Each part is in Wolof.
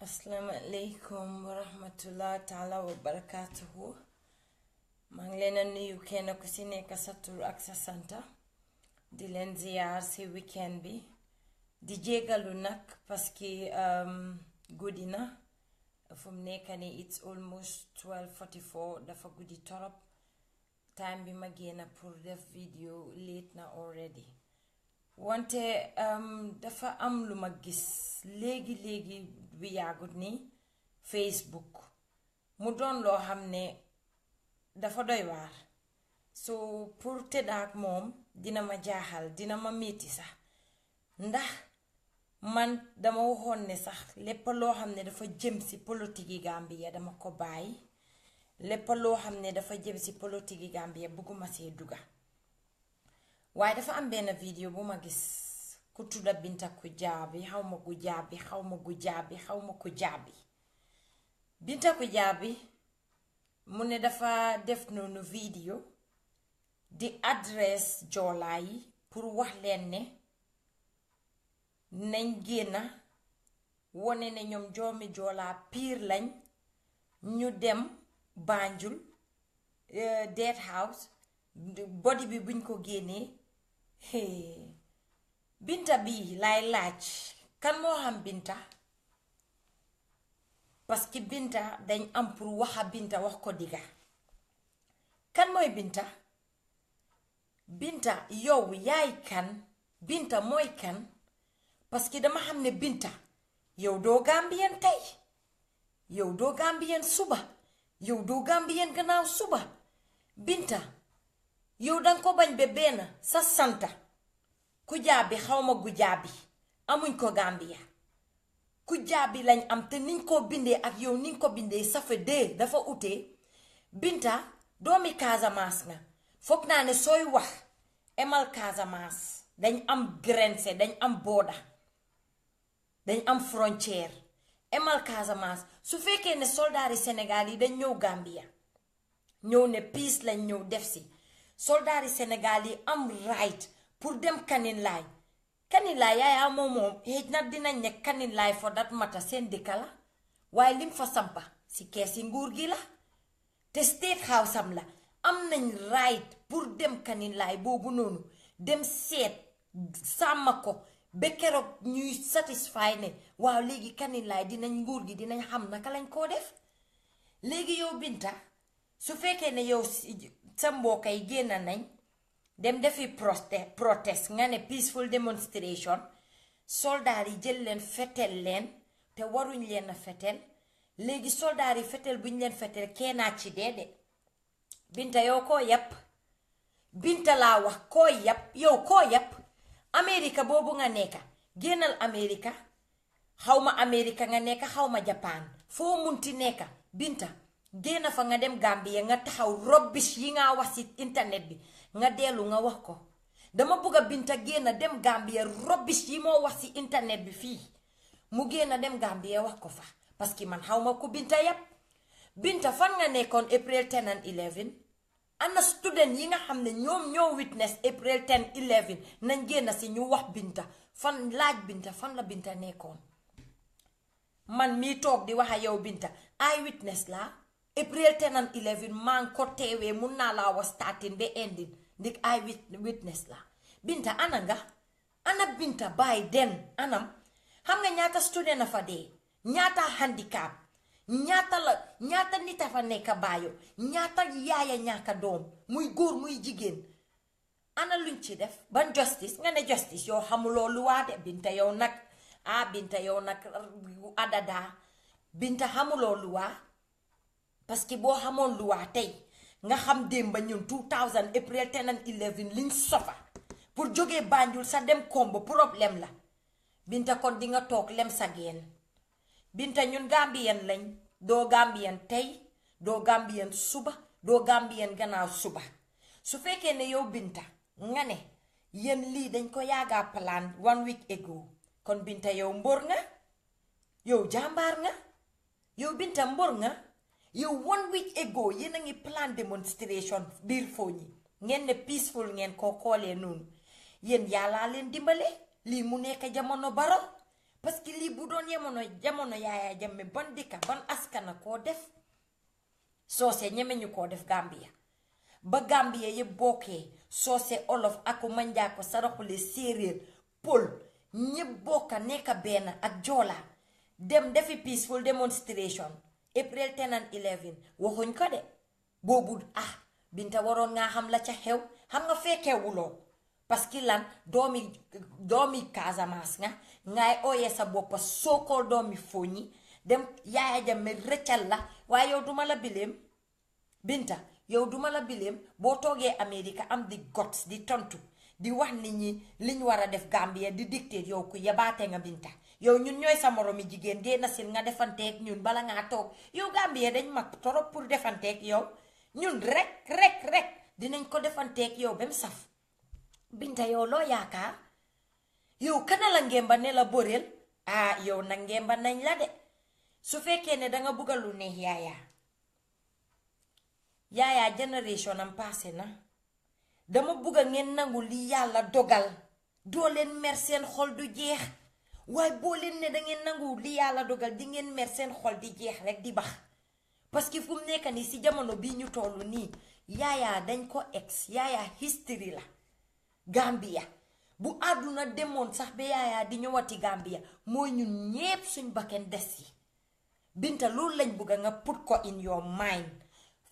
Assalamu alaikum wa rahmatullahi ta'ala wa barakatuhu. maa ngi leen a nuyu kenn ku si nekk sa tur ak sa santa di leen ziyaar si weekend bi di jégalu nag parce que guddi na fu mu nekk nii it's almost 12:44 dafa guddi torop time bi ma génn pour def video late na already wante dafa am lu ma gis léegi bi yàggut ni Facebook mu doon loo xam ne dafa doy waar so pour tëdd ak moom dina ma jaaxal dina ma metti sax ndax man dama waxoon ne sax lépp loo xam ne dafa jëm si politique yi Gambia dama ko bàyyi lépp loo xam ne dafa jëm si politique yi Gambia bëgguma see dugga waaye dafa am benn vidéo bu ma gis ku tudda Binta Kujabi xawma Kujabi Binta Kujabi mu ne dafa def noonu vidéo di adresse joolaa yi pour wax leen ne nañ génna wone ne ñoom joomi joolaa piir lañ ñu dem Banjul Dead House body bi buñ ko génnee Binta bi lay laaj kan moo xam Binta parce que Binta dañ am pour waxa Binta wax ko digga kan mooy Binta yow yaay kan Binta mooy kan parce que dama xam ne Binta yow doo Gambien tey yow doo Gambien suba yow doo Gambien gannaaw suba Binta yow danga ko bañ be benn sa santa Kujabi xawma Gujabi amuñ ko Gambia Kujabi lañ am te niñ ko bindee ak yow niñ ko bindee ça fait deux dafa ute Binta doomi Casamance nga foog naa ne sooy wax emal Casamance dañ am grense dañ am booda dañ am frontière emal Casamance su fekkee ne soldaari Sénégal yi dañ ñëw Gambia ñëw ne peace lañ ñëw def si soldaari Sénégal yi am right pour dem Kaninlaay yaaya moom xëj na dinañ ne Kaninlaay for that matter seen dëkka la waaye lim fa sampa si kees yi nguur gi la te state house am la am nañ right pour dem Kaninlaay boobu noonu dem seet sàmma ko ba keroog ñuy satisfy ne waaw léegi Kaninlaay dinañ nguur gi dinañ xam naka lañ koo def léegi yow Binta su fekkee ne yow sa mbokk yi génn nañ dem defi protest nga ne peaceful demonstration soldaar yi jël leen fetel leen te waruñ leen a fetel léegi soldaar yi fetel buñ leen fetel keenaat ci dee de Binta yow koo yàpp Binta laa wax koo yàpp yow koo yàpp Amerika boobu nga nekka génnal Amerika xawma Amerika nga nekka xawma Japan foo munti nekka Binta génn fa nga dem Gambia nga taxaw rubbish yi nga wax ci internet bi nga dellu nga wax ko dama bëgga Binta génn dem Gambia rubbish yi moo wax ci internet bi fii mu génn dem Gambia wax ko fa parce que man xawma ko Binta yàpp Binta fan nga nekkoon April 10 and 11 ana student yi nga xam ne ñoom ñoo witness April 10 11 nañ génn si ñu wax Binta fan laaj Binta fan la Binta nekkoon man mii toog di wax a yow Binta ay witness la April 10 and 11 maa ngi ko teewee mun naa laa wax starting ba ending ndik ay witness la Binta ana Binta by then anam xam nga ñaata student a fa dee ñaata handicap ñaata nit a fa nekk baayo ñaata yaaya ñaaka doom muy góor muy jigéen ana luñ ci def ban justice nga ne justice yow xamuloo luwaa de Binta yow nag Binta yow nag adada Binta xamuloo luwaa parce que boo xamoon luwaa tey nga xam démba ñun 2000 April 10 and 11 liñ sofa pour jógee Banjul sa dem Kombo problème la Binta kon di nga toog lem sa geen Binta ñun Gambien lañ doo Gambien tey doo Gambien suba doo Gambien gannaaw suba su fekkee ne yow Binta nga ne yéen lii dañ ko yaaga plan 1 week ago kon Binta yow mbor nga yow jàmbaar nga yow Binta mbor nga yow 1 week ago yéen a ngi plan demonstration biir foo ñi ngeen ne peaceful ngeen ko koolee noonu yéen yàllaa leen dimbale lii mu nekk jamono Baro parce que lii bu doon jamono Yaya Jammeh ban dëkka ban askana koo def soose ñemeñu koo def Gambia ba Gambia yëpp bokkee soose olof ak manjaako saraxule séeréer pël ñëpp bokka nekka benn ak joola dem defi peaceful demonstration April 10 and 11 waxuñ ko de boobu Binta waroon ngaa xam la ca xew xam nga fekkewuloo parce que lan doomi Casamance nga ngay ooyee sa boppa soo doomi Foni dem Yaya Jammeh rëccal la waaye yow duma la bileem Binta yow duma la bileem boo toogee America am di guts di tontu di wax nit ñi liñ war a def Gambia di dictate yow ku yabaate nga Binta yow ñun ñooy sa moromi jigéen génn sil nga defanteeg ñun bala ngaa toog yow Gambia dañ mag torop pour defanteeg yow ñun rek dinañ ko defanteeg yow bem saf Binta yow loo yaakaar yow kana la ngemba ne la boreel yow nag ngemba nañ la de su fekkee ne danga bugga lu neex Yaya generation am passé na dama bugga ngeen nangu li yàlla dogal doo leen mer seen xol du jeex waaye boo leen ne dangeen nangu li yàlla dogal di ngeen mer seen xol di jeex rek di bax parce que fu mu nekk nii si jamono bii ñu tollu nii Yaya dañ ko Yaya history la Gambia bu àdduna demoon sax ba Yaya di ñëwati Gambia mooy ñun ñépp suñ bakken des yi Binta loolu lañ bugga nga put ko in your mind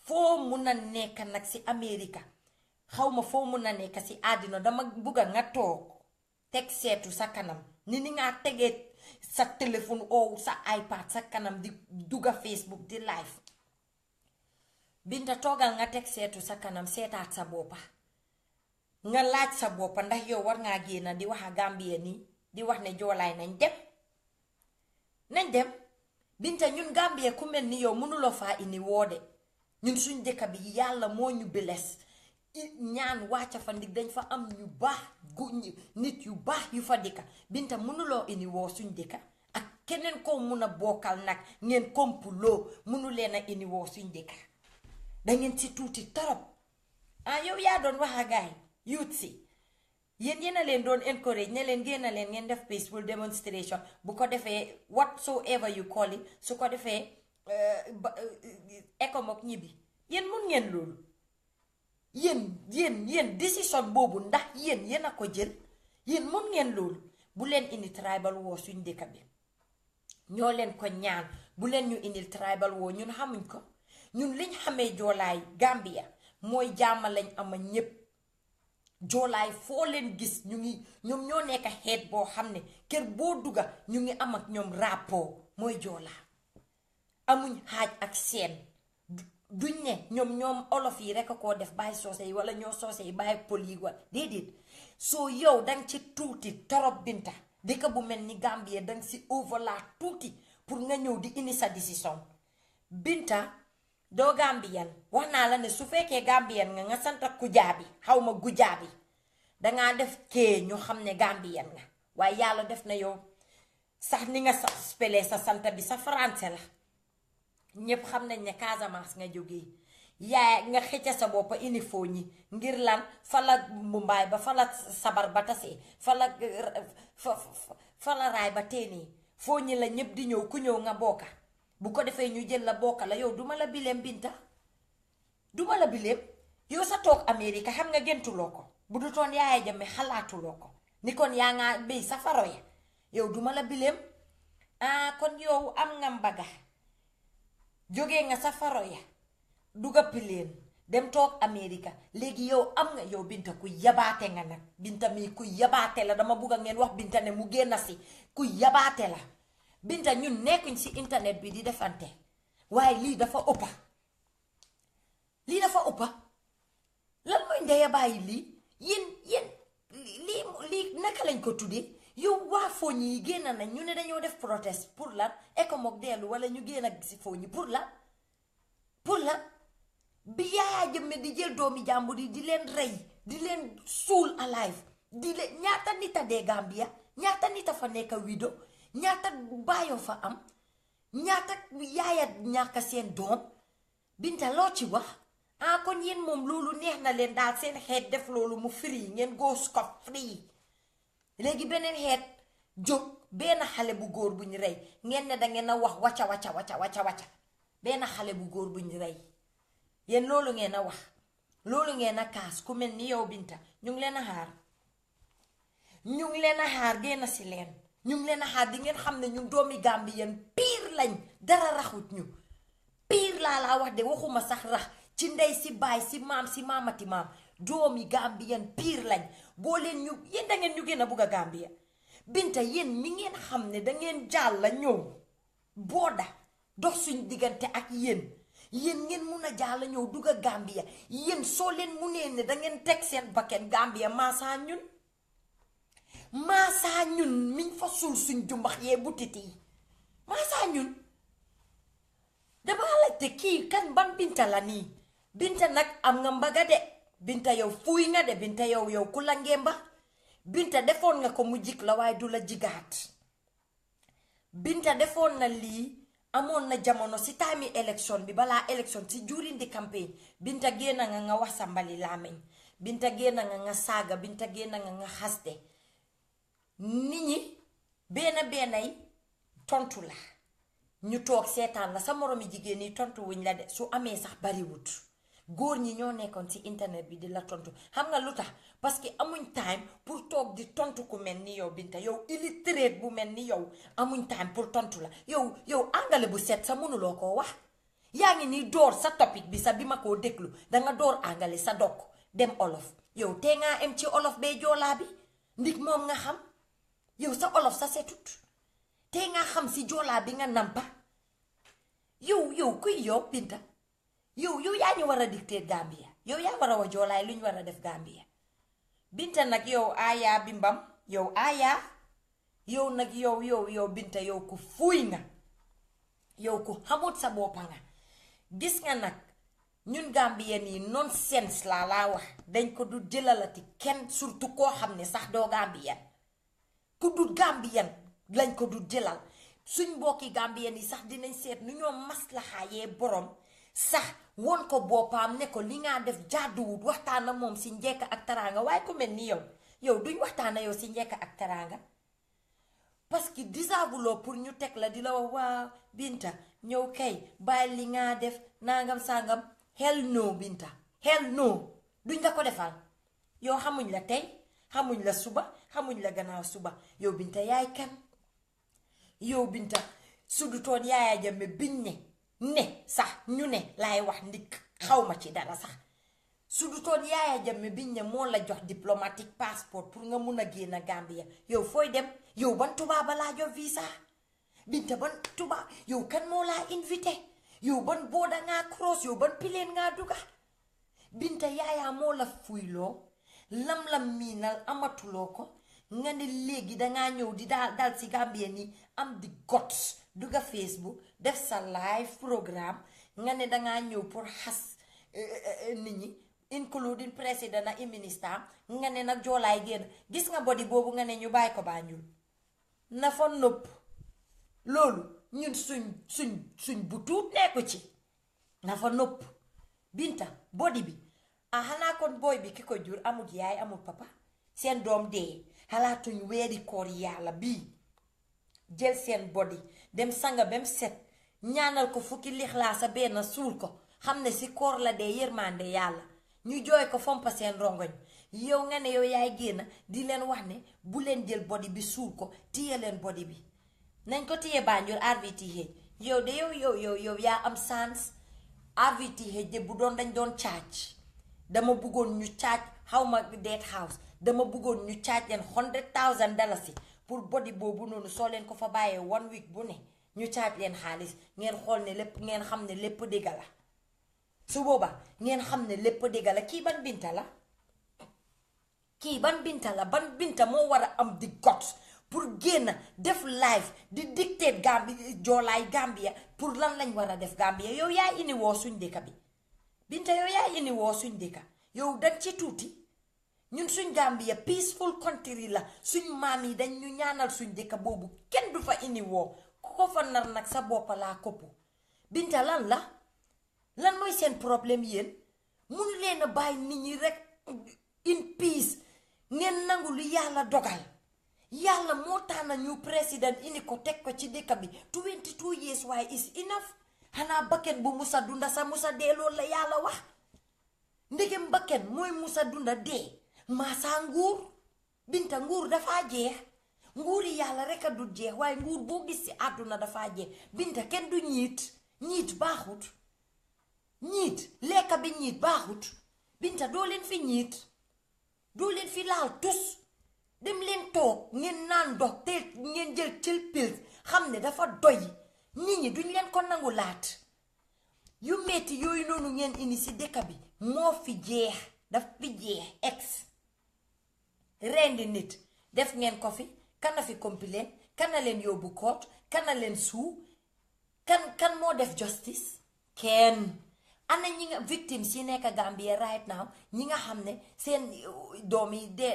foo mun a nekk nag si America xawma foo mun a nekk si àddina dama bugga nga toog teg seetu sa kanam ni nga tegee sa téléphone oo sa iPad sa kanam di dugga Facebook di live Binta toogal nga teg seetu sa kanam seetaat sa boppa nga laaj sa boppa ndax yow war ngaa génn di wax a Gambia nii di wax ne joolaay nañ dem Binta ñun Gambia ku mel ni yow mënuloo faa indi woode ñun suñ dëkk bi yàlla moo ñu beles ñaan wàcca fa ndig dañ fa am ñu baax nit yu baax yu fa dëkka Binta mënuloo indi woo suñ dëkka ak keneen ko mun a bokkal nag ngeen kompuloo mënu leen a indi woo suñ dëkka dangeen si tuuti torop yow yaa doon wax a gaay youth si yéen a leen doon encourage ne leen génn leen ngeen def peaceful demonstration bu ko defee whatsoever you call it su ko defee ekomok ñibbi yéen mun ngeen loolu yéen décision boobu ndax yéen a ko jël yéen mun ngeen loolu bu leen indi tribal war suñ dëkk bi ñoo leen ko ñaan bu leen ñu indil tribal war ñun xamuñ ko ñun liñ xamee joolaay Gambia mooy jàmm lañ ama ñépp joolaay foo leen gis ñoom ñoo nekk xeet boo xam ne kër boo dugga ñu ngi am ak ñoom rapport mooy joolaa amuñ xaaj ak seen duñ ne ñoom olof yi rek a koo def bàyyi soose yi wala ñoo soose yi bàyyi pël yi wala déedéet soo yow danga ci tuuti torop Binta dëkk bu mel ni Gambie danga si overlap tuuti pour nga ñëw di indi sa décision Binta doo Gambien wax naa la ne su fekkee Gambien nga sant Kujaabi xaw ma Gujaabi dangaa def kee ñu xam ne Gambien nga waaye yàlla def na yow sax ni nga spellé sa sant bi sa français la ñépp xam nañ ne Casamance nga jógee yaay nga xëcca sa boppa indi Foni ngir lan fa la mbumbaay ba fa la sabar ba tasee fa la raay ba teenee Foni la ñépp di ñëw ku ñëw nga bokka bu ko defee ñu jël la bokka la yow duma la bileem Binta duma la bileem yow sa toog Amerika xam nga géntuloo ko bu du toon Yaya Jammeh xalaatuloo ko ni kon yaa nga béy sa faro ya yow duma la bileem kon yow am nga mbaga jógee nga sa faro ya duga pileen dem toog Amerika léegi yow am nga yow Binta ku yabaate nga nag Binta mii ku yabaate la dama bugga ngeen wax Binta ne mu génn si ku yabaate la Binta ñun nekkuñ si internet bi di defante waaye lii dafa ëppa lan mooy ndeya bàyyi lii yéen lii naka lañ ko tuddee yow waa Foni yi génn nañ ñu ne dañoo def protest pour lan ekomok dellu wala ñu génn ak si Foni pour lan bi Yaya Jammeh di jël doomi jàmbur yi di leen rey di leen suul alive di leen ñaata nit a dee Gambia ñaata nit a fa nekk wido ñaata baayoo fa am ñaata yaaya ñàkk seen doom Binta loo ci wax kon yéen moom loolu neex na leen daal seen xeet def loolu mu free ngeen go scot free léegi beneen xeet jóg benn xale bu góor bu ñu rey ngeen ne da ngeen a wax wacca benn xale bu góor bu ñu rey yéen loolu ngeen a wax loolu ngeen a kaas ku mel ni yow Binta ñu ngi leen a xaar génn si leen ñu ngi leen a xaar di ngeen xam ne ñun doomi Gambien piir lañ dara raxut ñu piir laa wax de waxuma sax rax ci ndey si baay si maam si maamati maam doomi Gambien piir lañ boo leen ñu yéen da ngeen ñu gën a bugg a Gambia Binta yéen mi ngeen xam ne dangeen jàll la ñëw booda dox suñ diggante ak yéen ngeen mun a jàll la ñëw dugg a Gambia yéen soo leen mu nee ne dangeen teg seen bakken Gambia maasaa ñun miñ fa suul suñ jumbax yee butit yi maasaa ñun dama laajte kii kan ban Binta la nii Binta nag am nga mbaga de Binta yow fuuy nga de Binta yow ku la ngemba Binta defoon nga ko mu jik la waaye du la jigaat Binta defoon na lii amoon na jamono si time élection bi balaa élection si during the campaign Binta génn nga wax sa mbali laameñ Binta génn nga saaga Binta génn nga xaste nit ñi benn tontu la ñu toog seetaan la sa moromi jigéen ñi tontu wuñ la de su amee sax bariwut góor ñi ñoo nekkoon ci internet bi di la tontu xam nga lu tax parce que amuñ time pour toog di tontu ku mel ni yow Binta yow illiterate bu mel ni yow amuñ time pour tontu la yow angale bu set sa mënuloo koo wax yaa ngi nii door sa topic bi sa bi ma koo déglu danga door angale sa dokk dem olof yow tee ngaa em ci olof bee joolaa bi ndig moom nga xam yow sa olof sa setut tee nga xam si joolaa bi nga nampa yow kuy yow Binta yow yaa ñu war a dicter Gambia yow yaa war a wa joolaay lu ñu war a def Gambia Binta nag yow aayaa bimbam yow aayaa yow nag yow Binta yow ku fuuy nga yow ku xamut sa boppa nga gis nga nag ñun Gambien yi nonsense laa wax dañ ko du jëlalati kenn surtout koo xam ne sax doo Gambien ku dut Gambien lañ ko du jëlal suñ mbokki Gambien yi sax dinañ seet nu ñoo maslaxaayee borom sax won ko boppam ne ko li nga def jàdduwut waxtaan ak moom si njekk ak taraanga waaye ku mel ni yow duñ waxtaan yow si njekk ak taraanga parce que disavuloo pour ñu teg la di la wax waa Binta ñëw kay bàyyi li nga def nangam sangam hell no Binta hell no duñ la ko defal yow xamuñ la tey xamuñ la suba xamuñ la gannaaw suba yow Binta yaay kan yow Binta sudutoon Yaaya Jammeh biñ ne sax ñu ne laay wax ndik xawma ci dara sax sudutoon Yaaya Jammeh biñ ne moo la jox diplomatique passeport pour nga mun a génn Gambia yow fooy dem yow ban tubaab laa jox visa Binta ban tubaab yow kan moo laa invité yow ban booda ngaa cross yow ban pileen ngaa duga Binta Yaaya moo la fuyloo lam miinal amatuloo ko nga ne léegi dangaa ñëw di dal si Gambia ni am di gots duga Facebook def sa live programme nga ne dangaa ñëw pour xas nit ñi including président ak ministre nga ne nag joolaay génn gis nga body boobu nga ne ñu bàyyi ko Banjul na fa nëpp loolu ñun suñ bu tuut nekku ci na fa nëpp Binta body bi xanaa kon booy bi ki ko jur amut yaay amut papa seen doom dee xalaatuñ weeri koor yàlla bii jël seen body dem sanga bem set ñaanal ko fukki lixlaasa benn suul ko xam ne si koor la dee yërmande yàlla ñu jooy ko fompa seen rongoñ yow nga ne yow yaay génn di leen wax ne bu leen jël body bi suul ko téye leen body bi nañ ko téye Banjul RVTH yow de yow yaa am sans RVTH de bu doon dañ doon charge dama bëggoon ñu charge xawma Dead House dama bëggoon ñu charge leen $100,000 pour body boobu noonu soo leen ko fa bàyyee 1 week bu ne ñu charge leen xaalis ngeen xool ne lépp ngeen xam ne lépp dëgg la su booba ngeen xam ne lépp dëgg la kii ban Binta la ban Binta moo war a am di got pour génn def live di dictate joolaay Gambia pour lan lañ war a def Gambia yow yaa indi woo suñ dëkk bi Binta yow yaa indi woo suñ dëkk yow dañ ci tuuti ñun suñ Gambia peaceful country la suñ maam yi dañ ñu ñaanal suñ dëkk boobu kenn du fa indi woo ku ko fa nar nag sa bopp laa koppu Binta lan mooy seen problème yéen mun leen a bàyyi nit ñi rek in peace ngeen nangu lu yàlla dogal yàlla moo tànn ñu président indi ko teg ko ci dëkk bi 22 years waaye is enough xanaa bakken bu musa dunda sa musa dee loolu la yàlla wax ndegem bakken mooy musa dunda dee maasaa nguur Binta nguur dafaa jeex nguuri yàlla rek a du jeex waaye nguur boo gis ci àdduna dafaa jeex Binta kenn du ñiit baaxut ñiit lekka bi ñiit baaxut Binta doo leen fi ñiit doo leen fi laal tus dem leen toog ngeen naan ndox te ngeen jël pils xam ne dafa doy nit ñi duñ leen ko nangu laat yu metti yooyu noonu ngeen indi ci dëkk bi moo fi jeex daf fi jeex ex rendi nit def ngeen ko fi kana fi complain kana leen yóbbu court kana leen suu kan moo def justice kenn ana ñi nga victimes yi nekk Gambia right now ñi nga xam ne seen doom yi de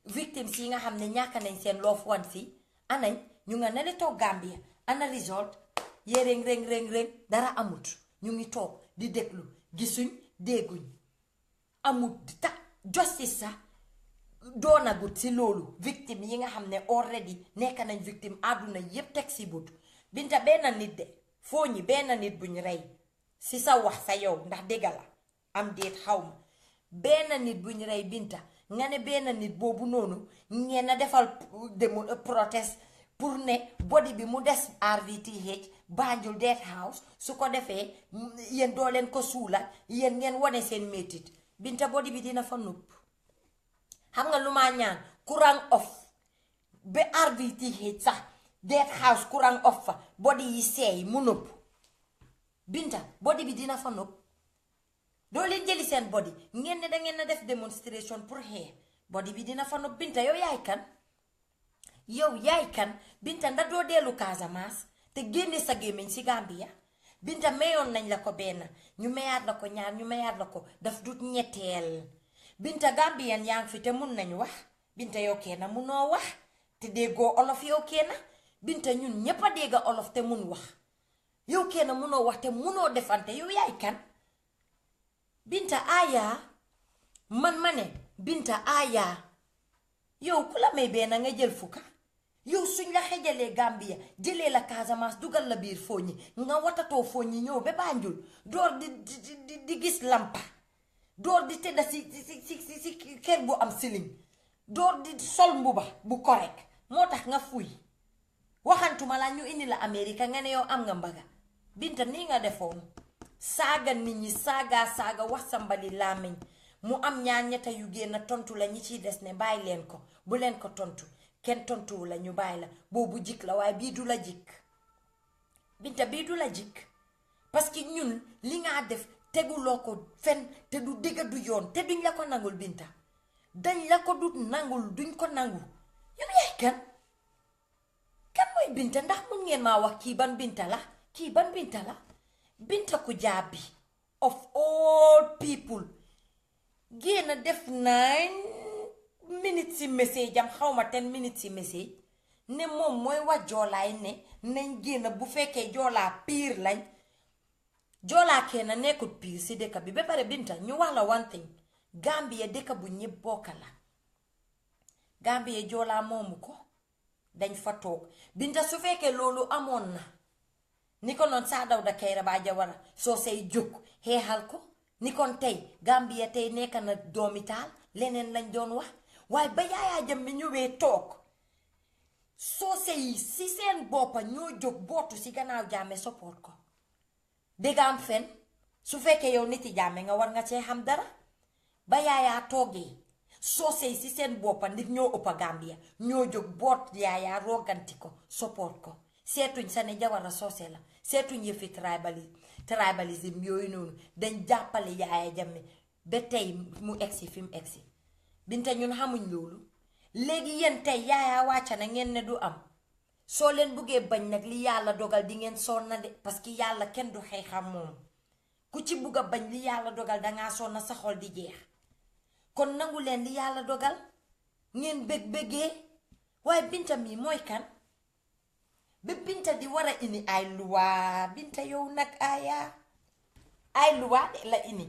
victimes yi nga xam ne ñàkk nañ seen loved ones si anañ ñu nga ne toog Gambia ana result yéen reng dara amut ñu ngi toog di déglu gisuñ dégguñ amut ta justice sax doonagut si loolu victime yi nga xam ne already nekk nañ victime àdduna yépp teg si but Binta benn nit de foo ñi benn nit buñ rey si sa wax sa yow ndax dégg la am déet xaw ma benn nit buñ rey Binta nga ne benn nit boobu noonu ngeen a defal demu protest pour ne body bi mu des RVTH Banjul Death House su ko defee yéen doo leen ko suula yéen ngeen wane seen métit Binta body bi dina fa nupp xam nga lu maa ñaan courant off ba RVTH sax Death House courant off fa body yi seey mu nupp Binta body bi dina fa nupp doo leen jëli seen body ngeen ne da ngeen na def démonstration pour xeex body bi dina fa nupp Binta yow yaay kan Binta ndax doo dellu Casamance te génne sa gémmiñ si Gambia Binta mayoon nañ la ko benn ñu mayaat la ko ñaar ñu mayaat la ko daf dut ñetteel Binta Gambien yaa ngi fi te mun nañ wax Binta yow kenn munoo wax te déggoo olof yow kenn Binta ñun ñépp a dégga olof te mun wax yow kenn munoo wax te munoo defante yow yaay kan Binta aayaa man ma ne Binta aayaa yow ku la may benn nga jël fukka yow suñ la xejalee Gambia jëlee la Casamance dugal la biir fooñi nga watatoo fooñi ñëw ba Banjul door di gis lampa door di tëdda si kër bu am siling door di sol mbuba bu correct moo tax nga fuy waxantuma la ñu indi la Amerika nga ne yow am nga mbaga Binta nii nga defoon saaga nit ñi saaga wax sa mbali làmmiñ mu am ñaar ñetta yu génn tontu la ñi ciy des ne bàyyi leen ko bu leen ko tontu kenn tontuwu la ñu bàyyi la boobu jik la waaye bii du la jik Binta bii du la jik parce que ñun li nga def teguloo ko fen te du dëgg du yoon te duñ la ko nangul Binta dañ la ko du nangul duñ ko nangu yow yaay kan mooy Binta ndax mun ngeen maa wax kii ban Binta la Binta ku jaabi of all people génn def 9 minutes si message am xawma 10 minutes si message ne moom mooy wax joolaay ne nañ génn bu fekkee joolaa piir lañ joolaa kenn nekkut piir si dëkk bi ba pare Binta ñu wax la one thing Gambia dëkk bu ñépp bokka la Gambia joolaa moomu ko dañ fa toog Binta su fekkee loolu amoon na ni ko noon Saa Dawda Kairaba Jawara soo say jóg xeexal ko ni kon tey Gambia tey nekk na doomitaal leneen lañ doon wax waaye ba Yaya Jammeh ñëwee toog soo say si seen boppa ñoo jóg bootu si gannaaw Jammeh support ko dégg am fen su fekkee yow niti Jammeh nga war nga cee xam dara ba Yaya toogee soo say si seen boppa nit ñoo ëppa Gambia ñoo jóg boot Yaya roganti ko support ko seetuñ sa ne Jawara soose la seetuñ yëfi tribalisme yooyu noonu dañ jàppale Yaya Jammeh ba tey mu egsi fi mu egsi Binta ñun xamuñ loolu léegi yéen tey Yaya wàcca na ngeen ne du am soo leen buggee bañ nag li yàlla dogal di ngeen sonna de parce que yàlla kenn du xeexam moom ku ci bugg a bañ li yàlla dogal dangaa sonna sa xol di jeex kon nangu leen li yàlla dogal ngeen bëggee waaye Binta mi mooy kan ba Binta di war a indi ay luwaa Binta yow nag ay luwaa de la indi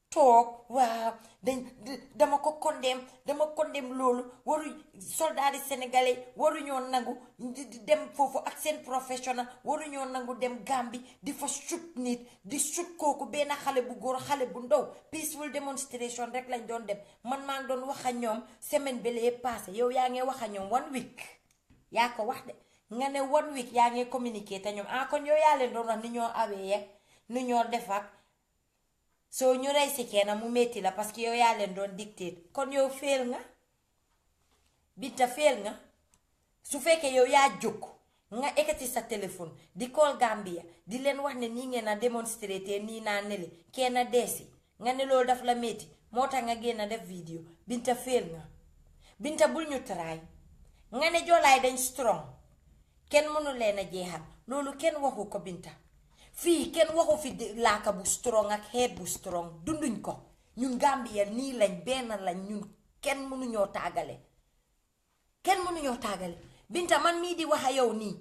toog waaw dama ko condemn loolu waru soldat yi sénégalais waruñoo nangu di dem foofu ak seen professionnel waruñoo nangu dem Gambie di fa shoot nit di shoot kooku benn xale bu góor xale bu ndaw peaceful demonstration rek lañ doon dem man maa ngi doon wax ak ñoom semaine bi lee passé yow yaa ngi wax ak ñoom 1 week yaa ko wax de nga ne 1 week yaa ngi communiquer te ñoom kon yow yaa leen doon wax ni ñoo awee ni ñoo def ak soo ñu rey si kenn mu metti la parce que yow yaa leen doon dictate kon yow féel nga Binta féel nga su fekkee yow yaa jóg nga ekkati sa téléphone di call Gambia di leen wax ne nii ngeen a démonstré te nii naa nele kenn deesi nga ne loolu daf la metti moo tax nga génn def vidéo Binta féel nga Binta bul ñu taraay nga ne joolaay dañ strong kenn mënu leen a jeexal loolu kenn waxu ko Binta fii kenn waxu fi laaka bu strong ak xeet bu strong dunduñ ko ñun Gambia nii lañ benn lañ ñun kenn mënuñoo tàggale Binta man mii di wax a yow nii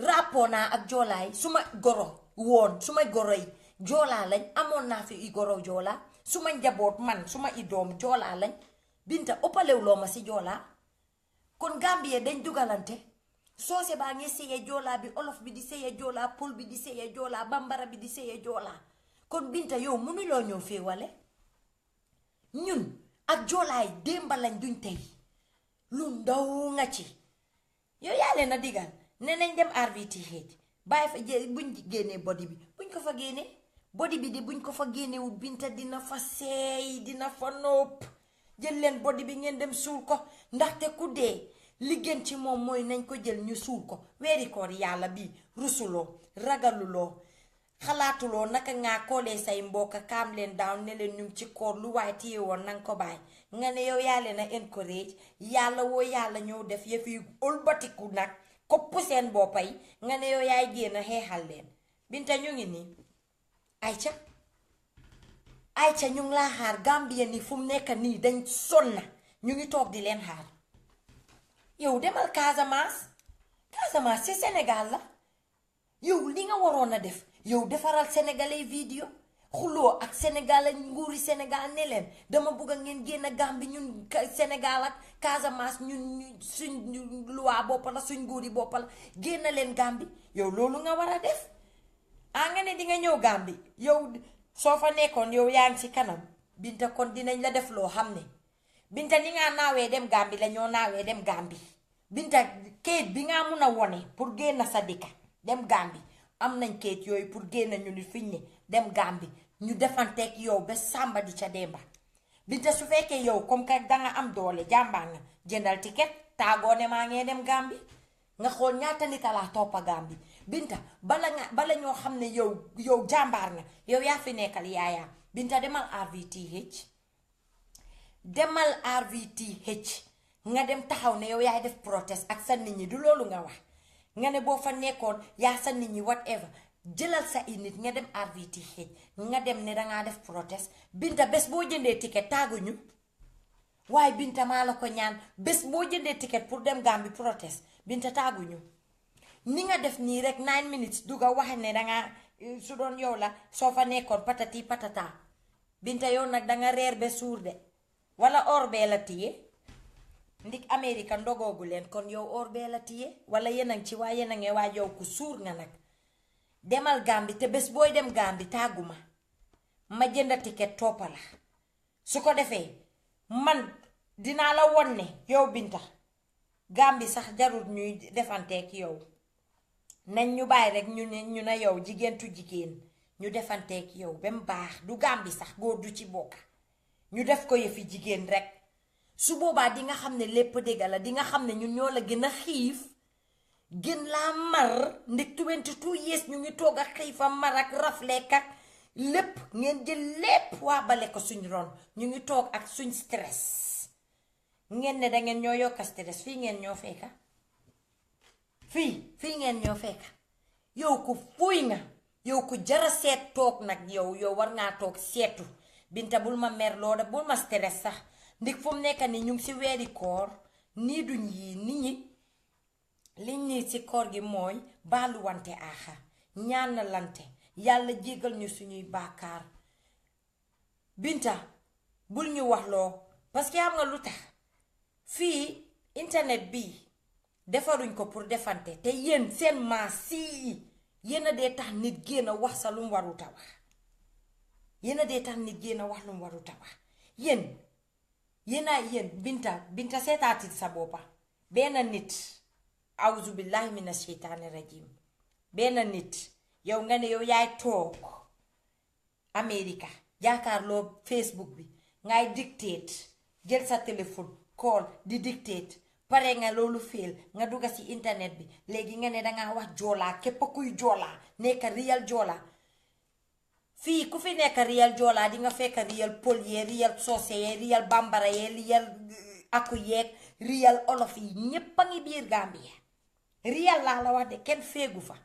rapport naa ak joolaay suma goro yi joolaa lañ amoon naa fi i goro joolaa suma njaboot man suma i doom joolaa lañ Binta ëppalewloo ma si joolaa kon Gambia dañ dugalante soose baa ngi seye joolaa bi olof bi di seye joolaa pul bi di seye joolaa bambara bi di seye joolaa kon Binta yow mënuloo ñëw féewale ñun ak joolaay démba lañ duñ tey lu ndaw nga ci yow yaa leen a digal ne nañ dem RVTH bàyyi fa buñ génnee body bi buñ ko fa génnee body bi di buñ ko fa génnewul Binta dina fa seey dina fa nopp jël leen body bi ngeen dem suul ko ndaxte ku dee li gën ci moom mooy nañ ko jël ñu suul ko weeri koor yàlla bi rusuloo ragaluloo xalaatuloo naka ngaa koolee say mbokk kaam leen daaw ne leen ñu ci koor lu waaye téye woon nanga ko bàyyi nga ne yow yaa leen a encourage yàlla woo yàlla ñëw def yëf yi ëlbatiku nag kopp seen boppay nga ne yow yaay génn xeexal leen Binta ñu ngi nii Ayca ñu ngi laa xaar Gambia ni fu mu nekk nii dañ sonna ñu ngi toog di leen xaar yow demal Casamance ci Sénégal la yow li nga waroon a def yow defaral sénégalais vidéo xuloo ak Sénégal nguuri Sénégal ne leen dama bugg a ngeen génn Gambie ñun Sénégal ak Casamance ñun suñ loi bopp la suñ nguuri bopp la génn leen Gambie yow loolu nga war a def nga ne di nga ñëw Gambie yow soo fa nekkoon yow yaa ngi ci kanam Binta kon dinañ la def loo xam ne Binta ni nga naawee dem Gambie la ñoo naawee dem Gambie Binta kayit bi nga mun a wone pour génn sa dëkka dem Gambie am nañ kayit yooyu pour génn ñu ni fiñ ne dem Gambie ñu defanteeg yow ba sàmba di ca demba Binta su fekkee yow comme que danga am doole jàmbaar nga jëndal ticket taagoo ne maa ngee dem Gambie nga xool ñaata nit a laa toppa Gambie Binta bala ñoo xam ne yow jàmbaar nga yow yaa fi nekkal yaayaa Binta demal RVTH nga dem taxaw ne yow yaay def protest ak sa nit ñi du loolu nga wax nga ne boo fa nekkoon yaa sa nit ñi whatever jëlal sa i nit nga dem RVTH nga dem ne dangaa def protest Binta bés boo jëndee ticket tàgguñu waaye Binta maa la ko ñaan bés boo jëndee ticket pour dem Gambie protest Binta tàgguñu ni nga def nii rek 9 minutes duga waxe ne dangaa su doon yow la soo fa nekkoon patati patata Binta yow nag danga reer ba suur de wala or bee la tiye ndik Amerika ndogoogu leen kon yow or bee la tiye wala yenang ci waa yenange waa yow ku suur nga nag demal Gambie te bés booy dem Gambie tàgguma ma jënd ticket toppa la su ko defee man dinaa la won ne yow Binta Gambie sax jarul ñuy defanteek yow nañ ñu bàyyi rek ñu ne yow jigéentu jigéen ñu defanteek yow ba mu baax du Gambie sax góor du ci bokk ñu def ko yëfi jigéen rek su boobaa di nga xam ne lépp dégg la di nga xam ne ñun ñoo la gën a xiif gën laa mar ndik 22 years ñu ngi toog ak xiifa mar ak rafleek ak lépp ngeen jël lépp waa bale ko suñ ron ñu ngi toog ak suñ stress ngeen ne dangeen ñoo yokka stress fii ngeen ñoo fekka fii ngeen ñoo fekka yow ku fuuy nga yow ku jara seet toog nag yow war ngaa toog seetu Binta bul ma mer looda bul ma stress sax ndik fu mu nekk ni ñu ngi ci weeri koor nii duñ yii nit ñi liñ nii ci koor gi mooy baaluwante aaxa ñaanalante yàlla jégal ñu suñuy baakaar Binta bul ñu wax loo parce que xam nga lu tax fii internet bi defaruñ ko pour defante te yéen seen maas si yéen a dee tax nit génn a wax sa lu mu warut a wax yéen a dee tax nit génn a wax lu mu warut a wax yéen Binta seetaatit sa boppa benn nit awzu billahi mina sheytaani rajim benn nit yow nga ne yow yaay toog Amerika jaakaarloo Facebook bi ngay dictate jël sa téléphone call di dictate pare nga loolu féel nga dugga ci internet bi léegi nga ne dangaa wax joolaa képp kuy joolaa nekk real joolaa fii ku fi nekk real joolaa di nga fekk real pël yee real soose yee real bambara yee real aku yeeg real olof yi ñépp a ngi biir Gambia real laa la wax de kenn féegu fa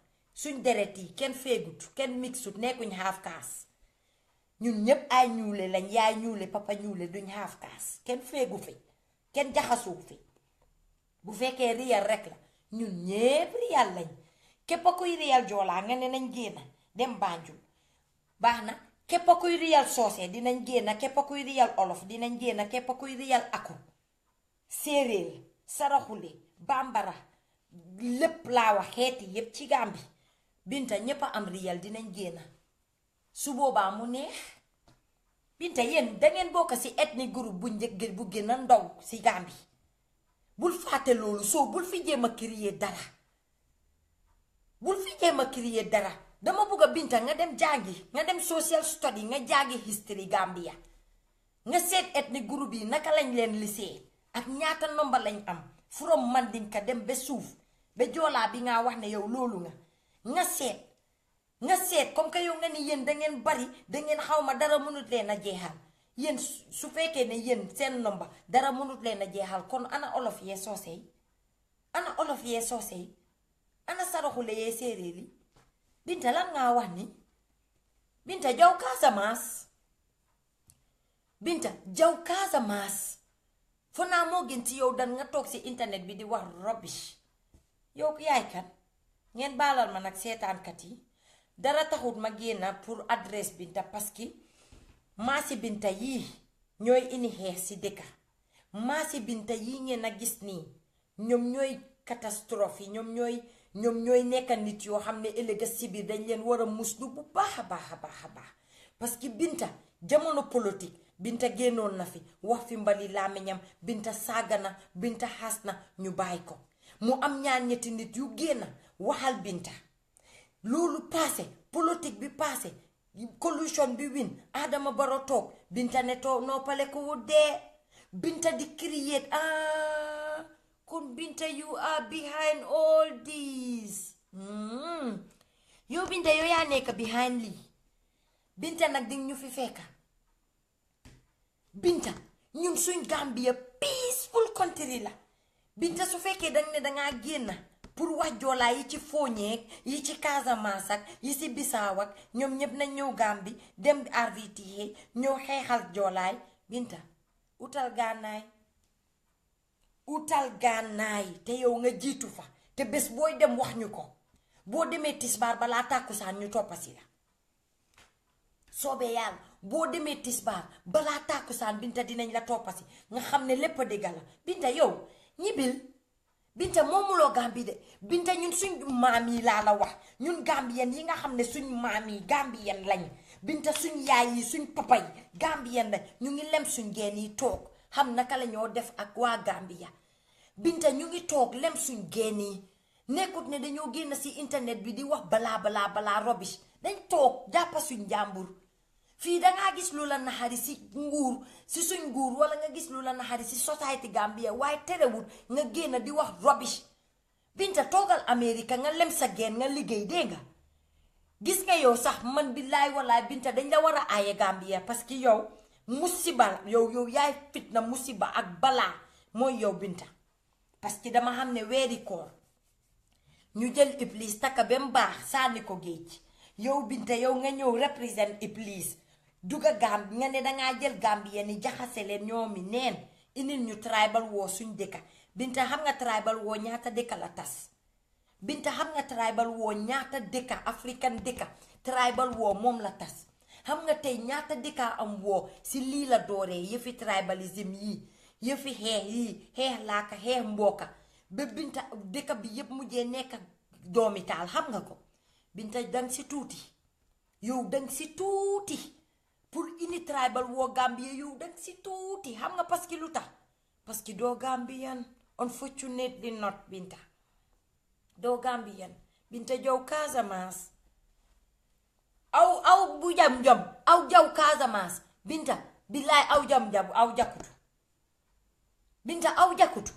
suñ deret yi kenn féegut kenn mixut nekkuñ half caste ñun ñépp ay ñuule lañ yaay ñuule papa ñuule duñ half caste kenn féegu fi kenn jaxasuu fi bu fekkee real rek la ñun ñépp real lañ képp kuy real joolaa nga ne nañ génn dem Banjul baax na képp kuy real soose dinañ génn képp kuy real olof dinañ génn képp kuy real aku séeréer saraxule bambara lépp laa wax xeeti yépp ci Gàmbi Binta ñépp a am real dinañ génn su boobaa mu neex Binta yéen dangeen bokk ci ethnic groupe bu njëkk bu gën a ndaw ci Gàmbi bul fàtte loolu soo bul fi jéem a créer dara dama bëgg a Binta nga dem jàngi nga dem social study nga jàngi history Gambia nga seet ethnic groupe yi naka lañ leen lisee ak ñaata nomba lañ am from Mandinka dem ba suuf ba joolaa bi nga wax ne yow loolu nga seet comme que yow nga ni yéen dangeen bari dangeen xawma dara mënut leen a jeexal yéen su fekkee ne yéen seen nomba dara mënut leen a jeexal kon ana olof yee soose yi ana saraxule yee séeréer yi Binta lan ngaa wax ni Binta jaw Casamance fo naa moo gën ci yow dan nga toog ci internet bi di wax rubbish yow yaay kan ngeen baalal ma nag seetaankat yi dara taxut ma génna pour adresse Binta parce que maasi Binta yii ñooy indi xeex ci dëkka maasi Binta yii ngeen a gis nii ñoom ñooy catastrophe yi ñoom ñooy nekk nit yoo xam ne ëllëg si biir dañ leen war a muslu bu baax a baax parce que Binta jamono politique Binta génnoon na fi wax fi mbali làmmiñam Binta saaga na Binta xas na ñu bàyyi ko mu am ñaar ñetti nit yu génn waxal Binta loolu passé politique bi passé collusion bi win Adama Barrow toog Binta ne toog noppale ko dee Binta di create kon Binta you are behind all this yow Binta yow yaa nekk behind lii Binta nag di ñu fi fekka Binta ñun suñ Gambia peaceful country la Binta su fekkee dang ne dangaa génn pour wax joolaa yi ci Fooñeek yi ci Casamance ak yi ci Bissau ak ñoom ñépp nañ ñëw Gambi dem RVTA ñëw xeexal joolaay Binta utal gànnaay te yow nga jiitu fa te bés booy dem wax ñu ko boo demee tisbaar balaa tàkkusaan ñu toppasi la soobee yàlla boo demee tisbaar balaa tàkkusaan Binta dinañ la toppasi nga xam ne lépp a dëgg la Binta yow ñibbil Binta moomuloo Gambi de Binta ñun suñ maam yi laa la wax ñun Gambien yi nga xam ne suñ maam yi Gambien lañ Binta suñ yaay yi suñ papa yi Gambien lañ ñu ngi lem suñ geen yi toog xam naka la ñoo def ak waa Gambia Binta ñu ngi toog lem suñ geen yi nekkut ne dañoo génn ci internet bi di wax balaa rubbish dañ toog jàppa suñ jàmbur fii dangaa gis lu la naxari ci suñ nguur wala nga gis lu la naxari ci society Gambia waaye terewul nga génn di wax rubbish Binta toogal America nga lem sa geen nga liggéey dégg nga gis nga yow sax man billaay wallaay Binta dañ la war a aaye Gambia parce que yow musiba yow yaay fitna musiba ak balaa mooy yow Binta parce que dama xam ne weeri koor ñu jël Iblis takka ba mu baax sànni ko géej yow Binta yow nga ñëw represent Iblis duga Gambi nga ne dangaa jël Gambia ni jaxase leen ñoomi neen indil ñu tribal woo suñ dëkka Binta xam nga tribal woo ñaata dëkka la tas Binta xam nga tribal woo ñaata dëkka African dëkka tribal woo moom la tas xam nga tey ñaata dëkkaa am woo si lii la dooree yëfi tribalism yii yëfi xeex yii xeex laaka xeex mbokka ba Binta dëkk bi yëpp mujjee nekk doomi taal xam nga ko Binta dang si tuuti yow dang si tuuti pour ini tribal woo Gambia yow dang si tuuti xam nga parce que lu tax parce que doo Gambian unfortunately not Binta doo Gambian Binta jow Casamance aw bu jam aw jaw Casamance Binta billaay aw jam aw jakkutu Binta aw jakkutu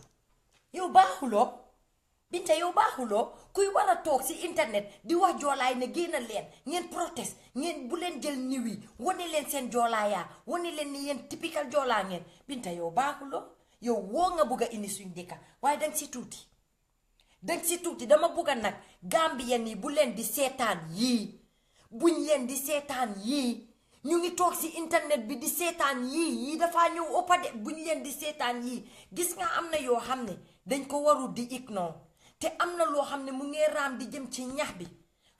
yow baaxuloo Binta yow baaxuloo kuy war a toog si internet di wax joolaay ne génn leen ngeen protest ngeen bu leen jël niw yi wane leen seen joolaayaa wane leen ni yéen typical joolaa ngeen Binta yow baaxuloo yow woo nga bugg a indi suñ dëkka waaye danga si tuuti dama bugg a nag Gambien yi bu leen di seetaan yii buñ leen di seetaan yii ñu ngi toog si internet bi di seetaan yii dafaa ñëw ëppa de buñ leen di seetaan yii gis nga am na yoo xam ne dañ ko warul di ignore te am na loo xam ne mu ngi raam di jëm ci ñax bi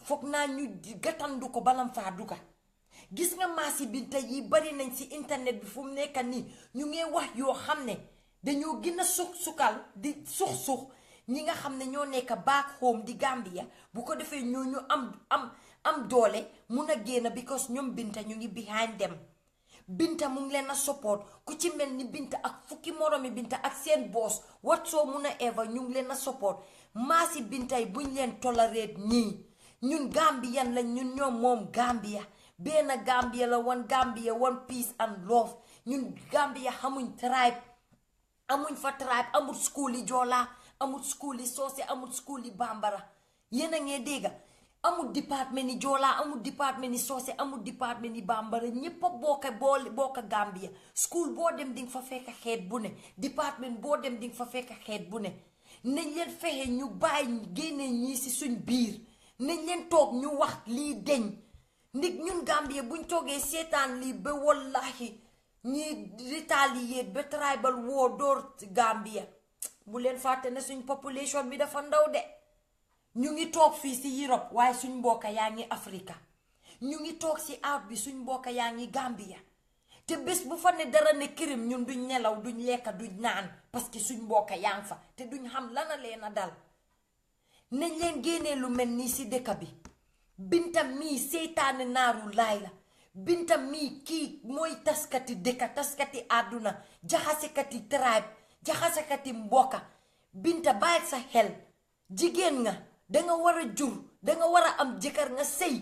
foog naa ñu gàttandu ko balam faa duga gis nga maasi Binta yi bari nañ si internet bi fu mu nekk nii ñu ngi wax yoo xam ne dañoo gën a sukal di sux ñi nga xam ne ñoo nekk back home di Gambia bu ko defee ñooñu am doole mun a génn because ñoom Binta ñu ngi behind them Binta mu ngi leen a support ku ci mel ni Binta ak fukki moromi Binta ak seen boss wat soo mun a ever ñu ngi leen a support maasi Binta yi buñ leen tolerate ñii ñun Gambian lañ ñun ñoom moom Gambia benn Gambia la one Gambia one peace and love ñun Gambia xamuñ tribe amuñ fa tribe amul school yi joolaa amul school yi soose amul school yi bambara yéen a ngee dégga amul département yi joolaa amul département yi soose amul département yi bambara ñépp a bokka Gambia school boo dem dinga fa fekk xeet bu ne département boo dem dinga fa fekk xeet bu ne nañ leen fexe ñu bàyyi génne ñii si suñ biir nañ leen toog ñu wax lii deñ ndig ñun Gambia buñ toogee seetaan lii ba wallahi ñi retaliate ba tribal war door Gambia bu leen fàtte ne suñ population bi dafa ndaw de ñu ngi toog fii si Europe waaye suñ mbokka yaa ngi Afrika ñu ngi toog si out bi suñ mbokka yaa ngi Gambia te bés bu fa ne dara ne kërim ñun duñ nelaw duñ lekka duñ naan parce que suñ mbokka yaa ngi fa te duñ xam lana leen a dal nañ leen génnee lu mel nii si dëkk bi Binta mii seytaane naaru laay la Binta mii kii mooy taskati dëkka taskati àdduna jaxasekati tribe jaxasekati mbokka Binta bàyyi sa xel jigéen nga danga war a jur danga war a am jëkkër nga sëy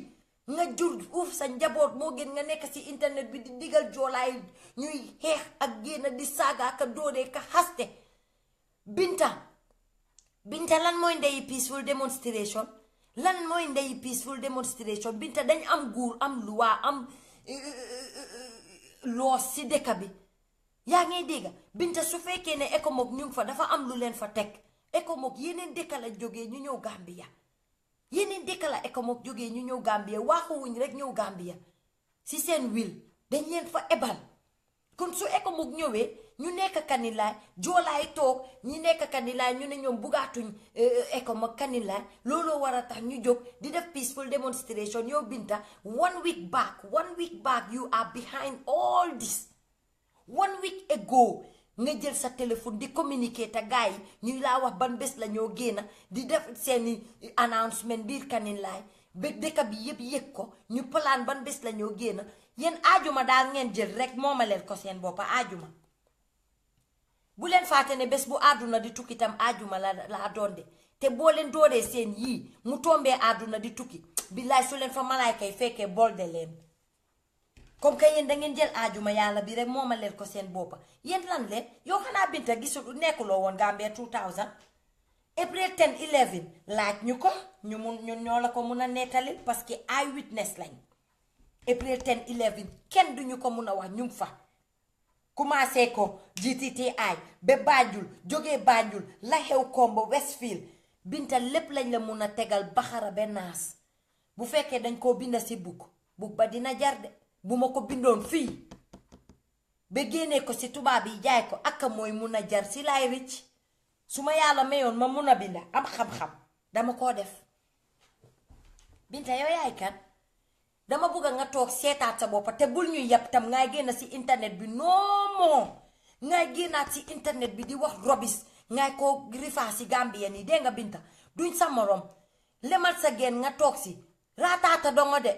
nga jur uuf sa njaboot moo gën nga nekk si internet bi di digal joolaay ñuy xeex ak génn di saaga ka doodee ka xaste Binta lan mooy ndeyi peaceful demonstration lan mooy ndeyi peaceful demonstration Binta dañ am guur am luwaa am loos si dëkk bi yaa ngay dégga Binta su fekkee ne ECOMOG ñu ngi fa dafa am lu leen fa teg ECOMOG yeneen dëkk la jógee ñu ñëw Gambia yeneen dëkk la ECOMOG jógee ñu ñëw Gambia waaxuwuñ rek ñëw Gambia si seen wil dañ leen fa ebal kon su ECOMOG ñëwee ñu nekk Kanilaay joolaay toog ñi nekk Kanilaay ñu ne ñoom bugaatuñ ECOMOG Kanilaay looloo war a tax ñu jóg di def peaceful demonstration yow Binta 1 week back you are behind all this 1 week ago nga jël sa téléphone di communiquer te gars yi ñuy laa wax ban bés la ñoo génn di def seeni announcement biir Kanilaay ba dëkk bi yëpp yëg ko ñu plan ban bés la ñoo génn yéen aajuma daal ngeen jël rek moomaleel ko seen boppa aajuma bu leen fàtte ne bés bu àdduna di tukki tam aajuma la doon de te boo leen dooree seen yii mu tombee àdduna di tukki billaay su leen fa malaayka yi fekkee bolde leen comme que yéen da ngeen jël aajuma yàlla bi rek moomaleel ko seen boppa yéen lan leen yow xanaa Binta gisul nekkuloo woon Gambia 2000 April 10 11 laaj ñu ko ñun ñoo la ko mun a nettalil parce que eye witness lañ April 10 11 kenn duñu ko mun a wax ñu ngi fa commencé ko GTTI ba Banjul jógee Banjul la xew Kombo Westfield Binta lépp lañ la mun a tegal baxara ba naas bu fekkee dañ koo binda si bukk ba dina jar de bu ma ko bindoon fii ba génnee ko si tubaab yi jaay ko ak mooy mun a jar si laay ricc su ma yàlla mayoon ma mun a binda am xam-xam dama koo def Binta yow yaay kan dama bëgg nga toog seetaat sa boppa te bul ñu yàpp tam ngay génn si internet bi non ngay génnaat si internet bi di wax robis ngay ko rifa si Gambien yi dégg nga Binta duñ sa morom lemal sa geen nga toog si raataata dongo de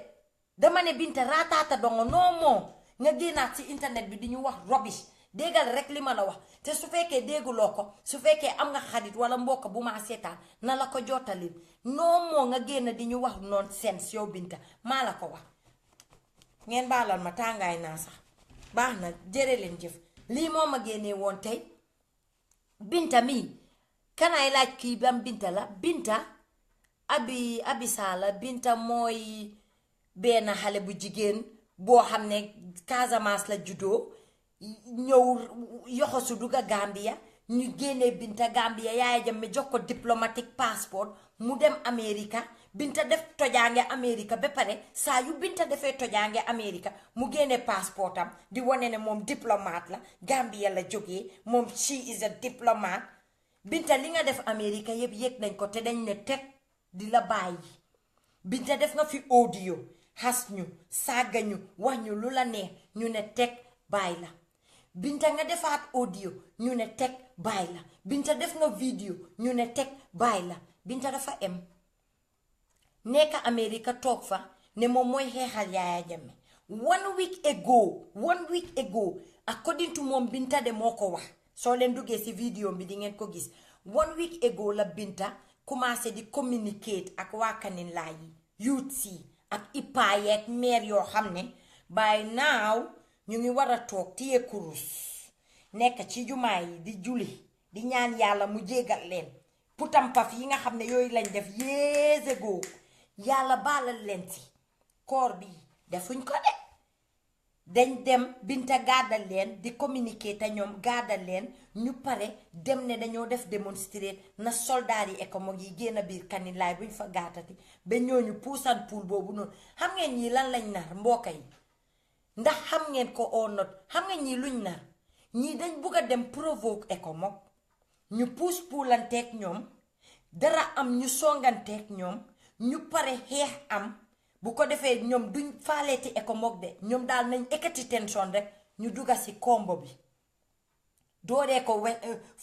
dama ne Binta raataata dongo non nga génnaat si internet bi di ñu wax robis déggal rek li ma la wax te su fekkee dégguloo ko su fekkee am nga xarit wala mbokk bu ma seetaan na la ko jottalil non nga génn di ñu wax nonsense yow Binta maa la ko wax ngeen baalal ma tàngaay naa sax baax na jërë leen jëf lii moo ma génnee woon tey Binta mii kanaay laaj kii bam Binta la Binta abi Sala Binta mooy benn xale bu jigéen boo xam ne Casamance la juddoo ñëw yoxosu dugga Gambia ñu génnee Binta Gambia Yaya Jammeh jox ko diplomatique passeport mu dem America Binta def tojaange America ba pare saa yu Binta defee tojaange America mu génne passeportam di wane ne moom diplomate la Gambia la jógee moom she is a diplomate Binta li nga def America yëpp yëg nañ ko te dañ ne teg di la bàyyi Binta def nga fi audio xas ñu saaga ñu wax ñu lu la neex ñu ne teg bàyyi la Binta nga defaat audio ñu ne teg bàyyi la Binta def nga vidéo ñu ne teg bàyyi la Binta dafa em nekk America toog fa ne moom mooy xeexal Yaya Jammeh 1 week ago according to moom Binta de moo ko wax soo leen duggee si vidéo bi di ngeen ko gis 1 week ago la Binta commencé di communicate ak waa Kaninlaa yi youth si ak IPA yeeg maire yoo xam ne by now ñu ngi war a toog téye kurus nekk ci jumaa yi di julli di ñaan yàlla mu jégal leen putam paf yi nga xam ne yooyu lañ def years ago yàlla baalal leen si koor bi defuñ ko de dañ dem Binta gàddal leen di communiquer te ñoom gàddal leen ñu pare dem ne dañoo def démonstrer na soldaar yi ECOMOG yi génn biir Kanilaay buñ fa gàttati ba ñooñu puusan puul boobu noonu xam ngeen ñii lan lañ nar mbokka yi ndax xam ngeen ko or not xam ngeen ñii luñ nar ñii dañ bugg a dem provoque ECOMOG ñu puus puulanteeg ñoom dara am ñu songanteeg ñoom ñu pare xeex am bu ko defee ñoom duñ faaleeti ECOMOG de ñoom daal nañ ekkati tension rek ñu dugga si kombo bi dooree ko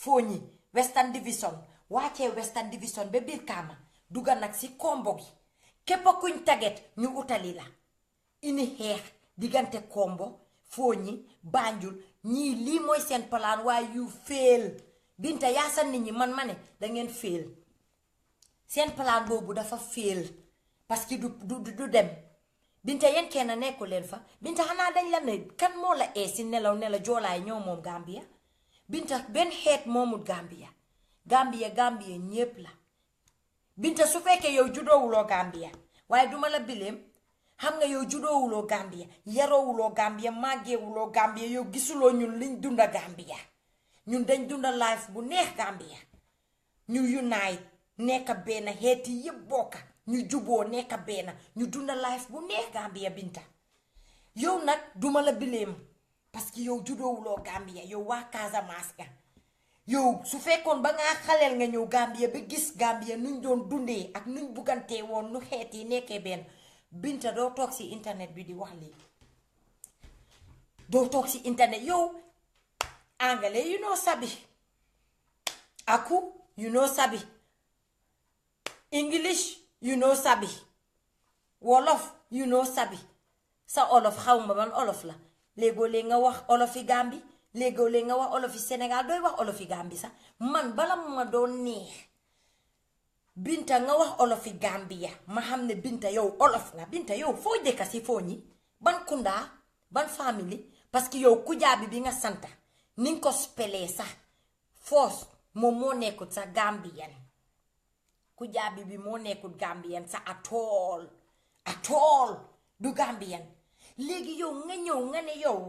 fooñi Western Division wàccee Western Division ba biir Kaama dugga nag si kombo gi képp kuñ taget ñu utali la ini xeex diggante kombo fooñi Banjul ñii lii mooy seen plan waaye yu féel Binta yaa sa nit ñi man ma ne dangeen féel seen plan boobu dafa féel parce que du dem Binta yéen kenn nekku leen fa Binta xanaa dañ la ne kan moo la si nelaw ne la joolaay ñoo moom Gambia Binta benn xeet moomul Gambia ñépp la Binta su fekkee yow judoowuloo Gambia waaye duma la bileem xam nga yow judoowuloo Gambia yaroowuloo Gambia màggeewuloo Gambia yow gisuloo ñun liñ dunda Gambia ñun dañ dunda life bu neex Gambia ñu unite nekk benn xeeti yëpp bokka ñu juboo nekk benn ñu dunda life bu neex Gambia Binta yow nag duma la bileem parce que yow judoowuloo Gambia yow waa Casamance nga yow su fekkoon ba ngaa xaleel nga ñëw Gambia ba gis Gambia nuñ doon dundee ak nuñ buggantee woon nu xeet yi nekkee benn Binta doo toog si internet bi di wax lii doo toog si internet yow anglais you know sabi aku you know sabi English you know sabi wolof you know sabi sa olof xaw ma ban olof la léegoo léeg nga wax olofi Gambi léegoo léeg nga wax olofi Sénégal dooy wax olofi Gambi sax man bala ma doon neex Binta nga wax olofi Gambia ma xam ne Binta yow olof nga Binta yow foo dëkka si foo ñi ban kundaa ban famille parce que yow Kujaabi bi nga santa ni nga ko spelee sax force moom moo nekkut sa Gambian Kujaabi bi moo nekkut Gambian sa at all du Gambian léegi yow nga ñëw nga ne yow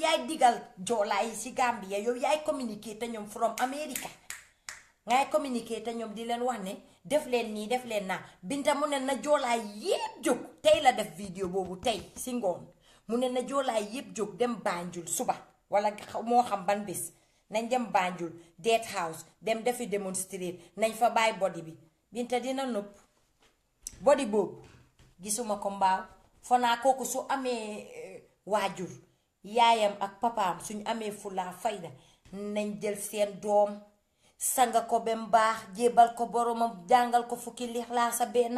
yaay digal joolaay si Gambia yow yaay communiquer te ñoom from America ngay communiquer te ñoom di leen wax ne def leen nii def leen naa Binta mu ne na joolaay yépp jóg tey la def vidéo boobu tey si ngoon mu ne na joolaay yépp jóg dem Banjul suba wala moo xam ban bés nañ dem Banjul Dead House dem defi démonstrer nañ fa bàyyi body bi Binta dina nëpp body boobu gisuma ko mbaaw fanaa kooku su amee waajur yaayam ak papaam suñ amee fulaa fayda nañ jël seen doom sanga ko bem baax jébal ko boromam jàngal ko fukki lixlaasa benn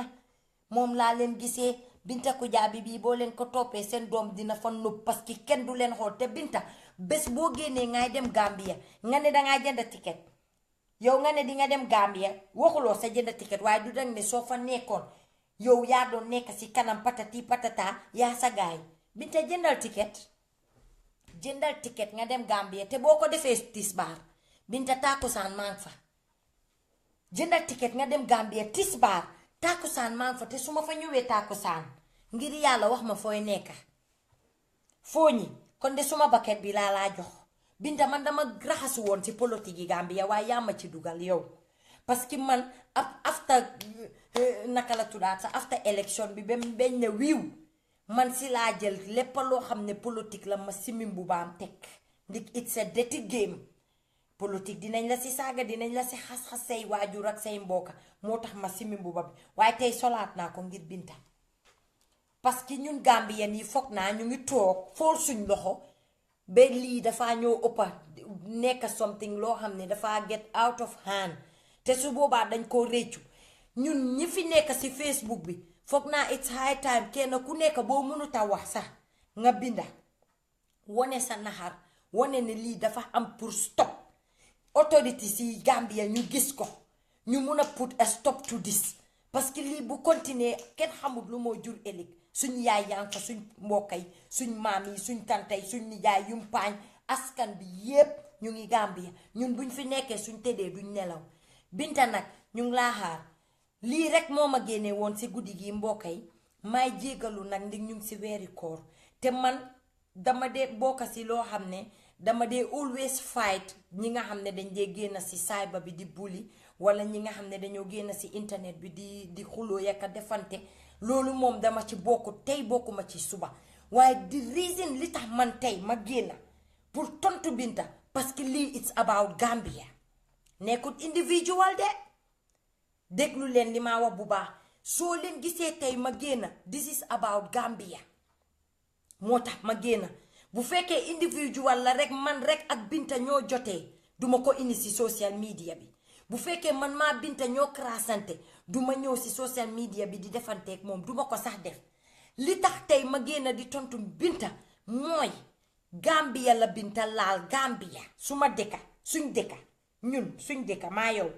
moom laa leen gisee Binta Kujabi bii boo leen ko toppee seen doom dina fa nëb parce que kenn du leen xool te Binta bés boo génnee ngay dem Gambia nga ne dangaa jënd ticket yow nga ne di nga dem Gambia waxuloo sa jënd ticket waaye du dang ne soo fa nekkoon yow yaa doon nekk si kanam patati patata yaa sa gaay Binta jëndal ticket nga dem Gambia te boo ko defee tisbaar Binta tàkkusaan maa ngi fa jëndal ticket nga dem Gambia tisbaar tàkkusaan maa ngi fa te su ma fa ñëwee tàkkusaan ngir yàlla wax ma fooy nekka foo ñi kon de suma baket bi laa jox Binta man dama raxasu woon ci politique yi Gambia waaye yaa ma ci dugal yow parce que man after naka la tuddaat sa after election bi bem beñ na wiiw man si laa jël lépp loo xam ne politique la ma simim bu baam teg ndik it's a dirty game politique dinañ la si saaga dinañ la si xas-xas say waajur ak say mbokka moo tax ma simim bu ba bi waaye tey solaat naa ko ngir Binta parce que ñun Gambien yi foog naa ñu ngi toog fool suñ loxo ba lii dafa ñëw ëppa nekk something loo xam ne dafa get out of hand te su boobaa dañ koo réccu ñun ñi fi nekk si Facebook bi foog naa it's high time kenn ku nekk boo mënut a wax sax nga binda wane sa naxar wane ne lii dafa am pour stop autorité si Gambia ñu gis ko ñu mun a put a stop to this parce que lii bu continuer kenn xamul lu moo jur ëllëg suñ yaay yaa ngi fa suñ mbokk yi suñ maam yi suñ tante yi suñ nijaay yumpaañ askan bi yépp ñu ngi Gambia ñun buñ fi nekkee suñ tëddee duñ nelaw Binta nag ñu ngi laa xaar lii rek moo ma génne woon si guddi gi mbokk yi may jégalu nag ndig ñu ngi si weeri koor te man dama dee bokk si loo xam ne dama dee always fight ñi nga xam ne dañ dee génn si cyber bi di bully wala ñi nga xam ne dañoo génn si internet bi di xuloo yaka defante loolu moom dama ci bokk tey bokkuma ci suba waaye di reason li tax man tey ma génn pour tontu Binta parce que lii it's about Gambia nekkut individual de déglu leen li ma wax bu baax soo leen gisee tey ma génn this is about Gambia moo tax ma génn bu fekkee individual la rek man rek ak Binta ñoo jotee duma ko indi si social media bi bu fekkee man maa Binta ñoo crasante duma ñëw si social media bi di defanteeg moom duma ko sax def li tax tey ma génn di tontu Binta mooy Gambia la Binta laal Gambia suma dëkka suñ dëkka ñun suñ dëkka maa yow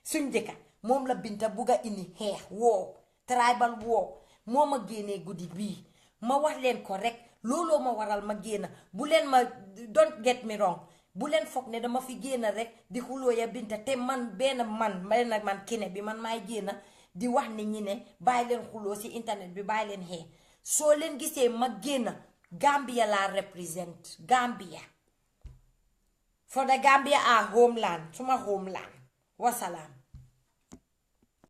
suñ dëkka moom la Binta bugga indi xeex woo tribal woo moo ma génnee guddi bii ma wax leen ko rek looloo ma waral ma génn bu leen ma don't get me wrong bu leen foog ne dama fi génn rek di xuloo ya Binta te man man kene bi man maay génn di wax nit ñi ne bàyyi leen xuloo si internet bi bàyyi leen xee soo leen gisee ma génn Gambia laa represent Gambia for the Gambia our homeland suma homeland wasalaam